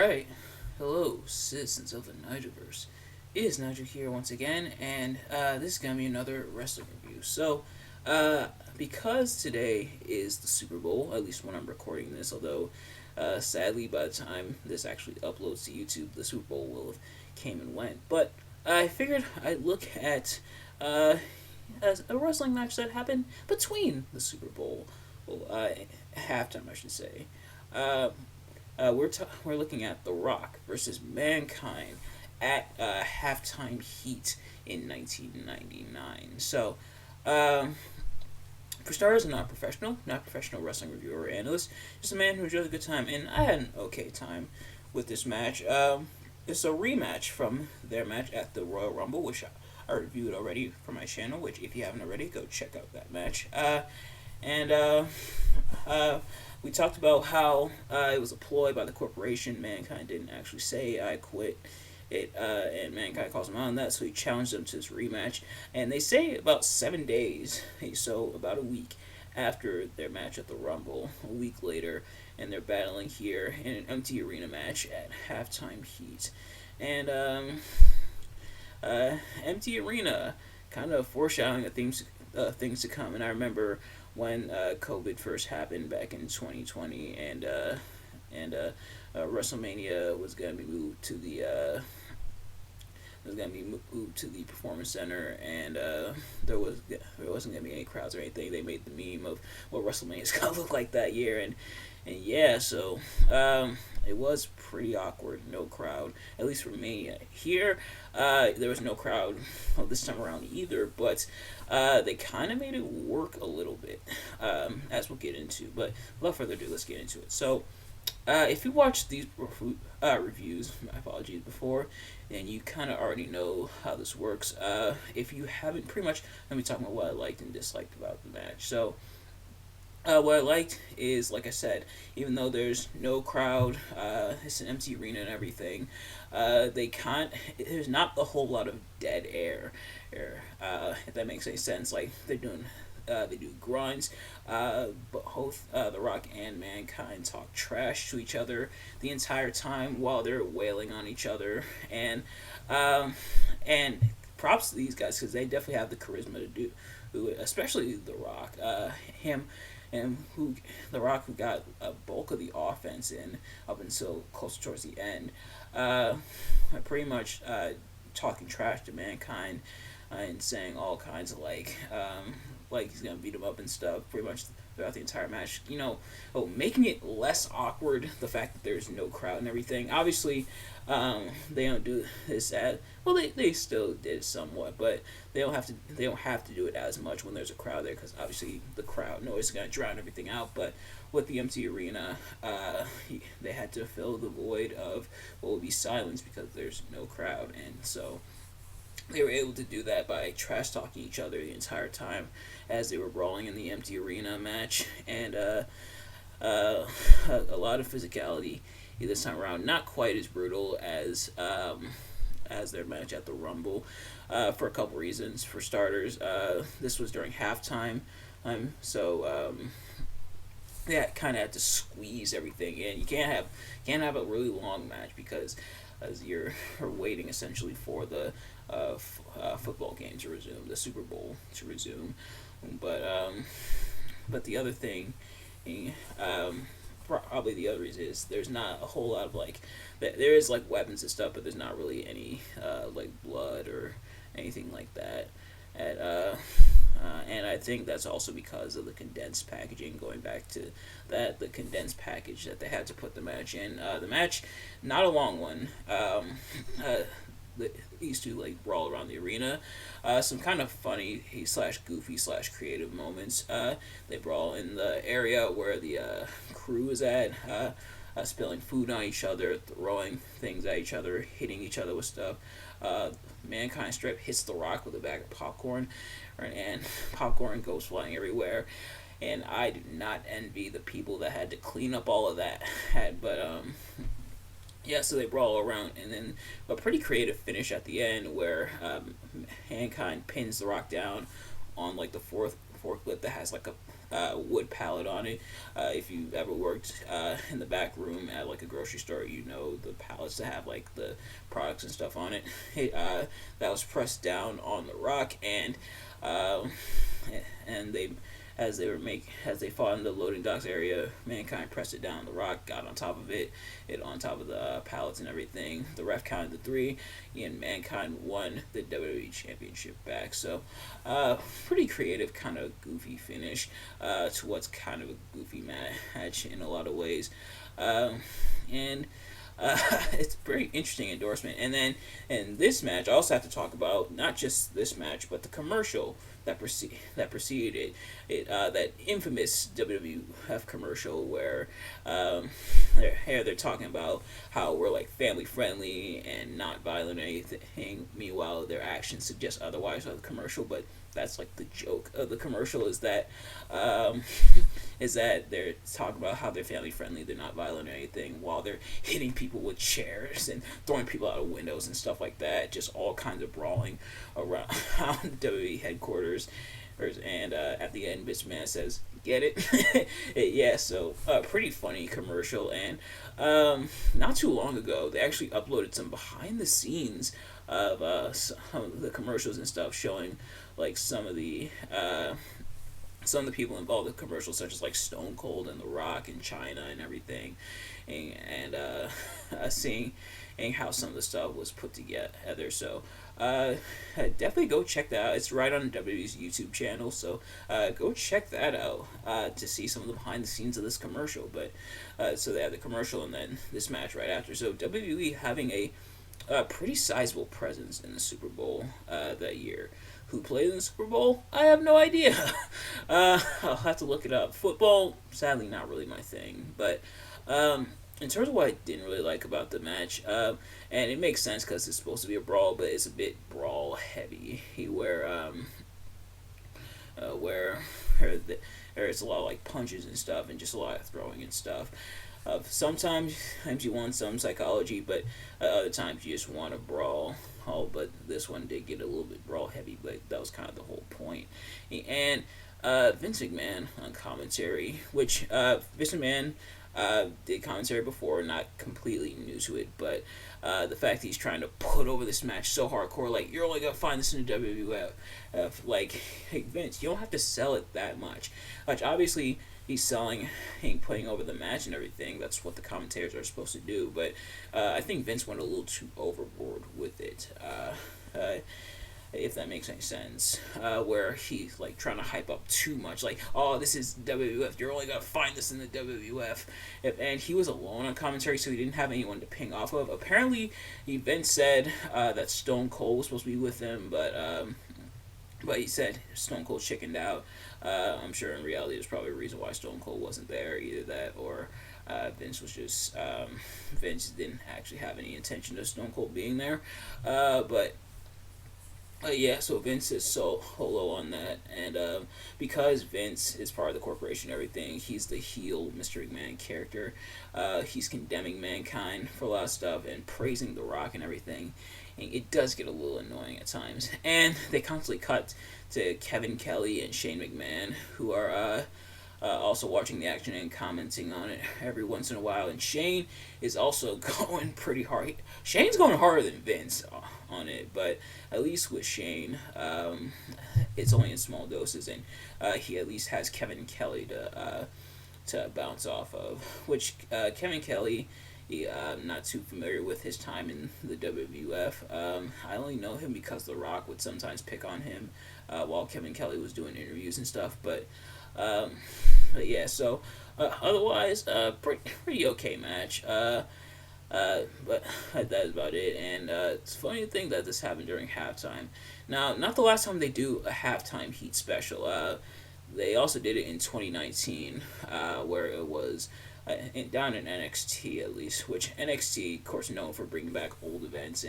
Alright, hello, citizens of the Nigelverse. It is Nigel here once again, and this is going to be another wrestling review. Because today is the Super Bowl, at least when I'm recording this, although sadly by the time this actually uploads to YouTube, the Super Bowl will have came and went. But I figured I'd look at a wrestling match that happened between the Super Bowl, halftime, I should say. Uh, we're looking at The Rock versus Mankind at halftime heat in 1999. For starters, I'm not professional wrestling reviewer or analyst, just a man who enjoys a good time, and I had an okay time with this match. It's a rematch from their match at the Royal Rumble, which I reviewed already for my channel. Which, if you haven't already, go check out that match. And We talked about how it was a ploy by the corporation. Mankind didn't actually say I quit it, and Mankind calls him out on that, so he challenged them to this rematch. And they say about 7 days, so about a week after their match at the Rumble, a week later, and they're battling here in an empty arena match at halftime heat. And empty arena, kind of foreshadowing of things to come. And I remember when COVID first happened back in 2020, and WrestleMania was gonna be moved to the Performance Center, and there wasn't gonna be any crowds or anything. They made the meme of what WrestleMania is gonna look like that year, and yeah, so it was pretty awkward. No crowd, at least for me. Here, there was no crowd this time around either, but they kind of made it work a little bit, as we'll get into. But without further ado, let's get into it. So, if you watched these reviews, my apologies, before, then you kind of already know how this works. If you haven't, pretty much, let me talk about what I liked and disliked about the match. So, what I liked is, like I said, even though there's no crowd, it's an empty arena and everything, there's not a whole lot of dead air, if that makes any sense. Like, they do grinds, but both The Rock and Mankind talk trash to each other the entire time while they're wailing on each other, and props to these guys because they definitely have the charisma to do it, especially The Rock. Him and who The Rock, who got a bulk of the offense in up until close towards the end, pretty much talking trash to Mankind, and saying all kinds of like he's gonna beat him up and stuff pretty much throughout the entire match. Making it less awkward, the fact that there's no crowd and everything. Obviously, they don't do this they still did somewhat, but they don't have to do it as much when there's a crowd there, because obviously the crowd noise is gonna drown everything out. But with the empty arena, they had to fill the void of what would be silence because there's no crowd, and so they were able to do that by trash talking each other the entire time as they were brawling in the empty arena match, and a lot of physicality this time around. Not quite as brutal as their match at the Rumble, for a couple reasons. For starters, this was during halftime, so yeah, kind of had to squeeze everything in. You can't have a really long match because as you're waiting essentially for the football game to resume, the Super Bowl to resume. But the other thing, probably the other reason, is there's not a whole lot of there is weapons and stuff, but there's not really any blood or anything like that. And I think that's also because of the condensed packaging. Going back to that, the condensed package that they had to put the match in. The match, not a long one. These two brawl around the arena. Some kind of funny / goofy / creative moments. They brawl in the area where the crew is at, spilling food on each other, throwing things at each other, hitting each other with stuff. Mankind strip hits The Rock with a bag of popcorn, and popcorn goes flying everywhere. And I do not envy the people that had to clean up all of that. Yeah, so they brawl around, and then a pretty creative finish at the end where Mankind pins The Rock down on the fourth forklift that has a wood pallet on it. If you've ever worked in the back room at like a grocery store, you know the pallets that have like the products and stuff on it. That was pressed down on the Rock, uh, and as they fought in the loading docks area, Mankind pressed it down. The Rock got on top of it on top of the pallets and everything. The ref counted the three, and Mankind won the WWE Championship back. So, pretty creative, kind of goofy finish to what's kind of a goofy match in a lot of ways, and. It's a very interesting endorsement. And then in this match, I also have to talk about not just this match, but the commercial that preceded it. That infamous WWF commercial where they're talking about how we're like family friendly and not violent or anything. Meanwhile, their actions suggest otherwise on the commercial, but that's like the joke of the commercial um, is that they're talking about how they're family friendly, they're not violent or anything, while they're hitting people with chairs and throwing people out of windows and stuff like that. Just all kinds of brawling around the WWE headquarters. And at the end, Vince McMahon says, "Get it?" Yeah, so pretty funny commercial. And not too long ago, they actually uploaded some behind the scenes of some of the commercials and stuff, showing like some of the people involved in commercials, such as like Stone Cold and The Rock and China and everything, and seeing how some of the stuff was put together. So definitely go check that out. It's right on WWE's YouTube channel, so go check that out to see some of the behind the scenes of this commercial. But so they have the commercial and then this match right after. So WWE having a pretty sizable presence in the Super Bowl that year. Who played in the Super Bowl? I have no idea. I'll have to look it up. Football, sadly, not really my thing. But in terms of what I didn't really like about the match, and it makes sense because it's supposed to be a brawl, but it's a bit brawl heavy, where there's a lot of like punches and stuff, and just a lot of throwing and stuff. Sometimes you want some psychology, but other times you just want to brawl. Oh, but this one did get a little bit brawl heavy, but that was kind of the whole point. And Vince McMahon on commentary, which Vince McMahon did commentary before, not completely new to it, but the fact that he's trying to put over this match so hardcore, like, you're only going to find this in the WWF. Like, hey, Vince, you don't have to sell it that much. Like, obviously, he's selling and putting over the match and everything. That's what the commentators are supposed to do. But I think Vince went a little too overboard with it. If that makes any sense, where he's like trying to hype up too much, like, oh, this is WWF, you're only gonna find this in the WWF, and he was alone on commentary, so he didn't have anyone to ping off of. Apparently, Vince said that Stone Cold was supposed to be with him, but he said Stone Cold chickened out. I'm sure in reality there's probably a reason why Stone Cold wasn't there, either that or Vince was just Vince didn't actually have any intention of Stone Cold being there, but. Yeah, so Vince is solo on that, and because Vince is part of the corporation and everything, he's the heel Mr. McMahon character. He's condemning Mankind for a lot of stuff and praising The Rock and everything. And it does get a little annoying at times. And they constantly cut to Kevin Kelly and Shane McMahon, who are also watching the action and commenting on it every once in a while. And Shane is also going pretty hard. Shane's going harder than Vince on it, but at least with Shane, it's only in small doses, and he at least has Kevin Kelly to bounce off of. Which Kevin Kelly, I'm not too familiar with his time in the WWF. I only know him because The Rock would sometimes pick on him while Kevin Kelly was doing interviews and stuff. But yeah, so otherwise, pretty okay match. But that's about it. And it's funny to think that this happened during halftime. Now, not the last time they do a halftime heat special. They also did it in 2019, where it was down in NXT at least, which NXT, of course, known for bringing back old events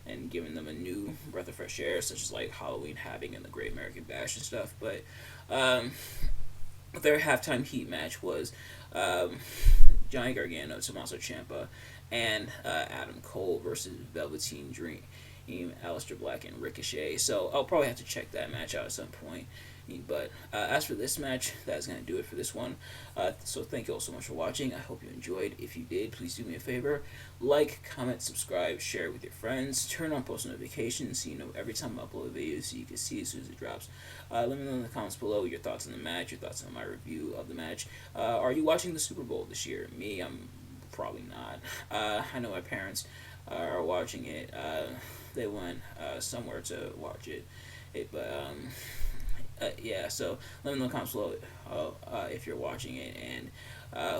and giving them a new breath of fresh air, such as like Halloween Havoc and the Great American Bash and stuff. But their halftime heat match was Johnny Gargano, Tommaso Ciampa, and Adam Cole versus Velveteen Dream, Aleister Black, and Ricochet. So I'll probably have to check that match out at some point. But as for this match, that's going to do it for this one. So thank you all so much for watching. I hope you enjoyed. If you did, please do me a favor. Like, comment, subscribe, share it with your friends. Turn on post notifications so you know every time I upload a video so you can see as soon as it drops. Let me know in the comments below your thoughts on the match, your thoughts on my review of the match. Are you watching the Super Bowl this year? Me, I'm probably not. I know my parents are watching it. They went somewhere to watch it. Yeah, so let me know in the comments below if you're watching it and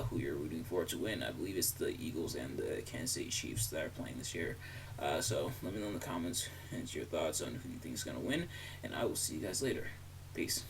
who you're rooting for to win. I believe it's the Eagles and the Kansas City Chiefs that are playing this year. So let me know in the comments and your thoughts on who you think is going to win, and I will see you guys later. Peace.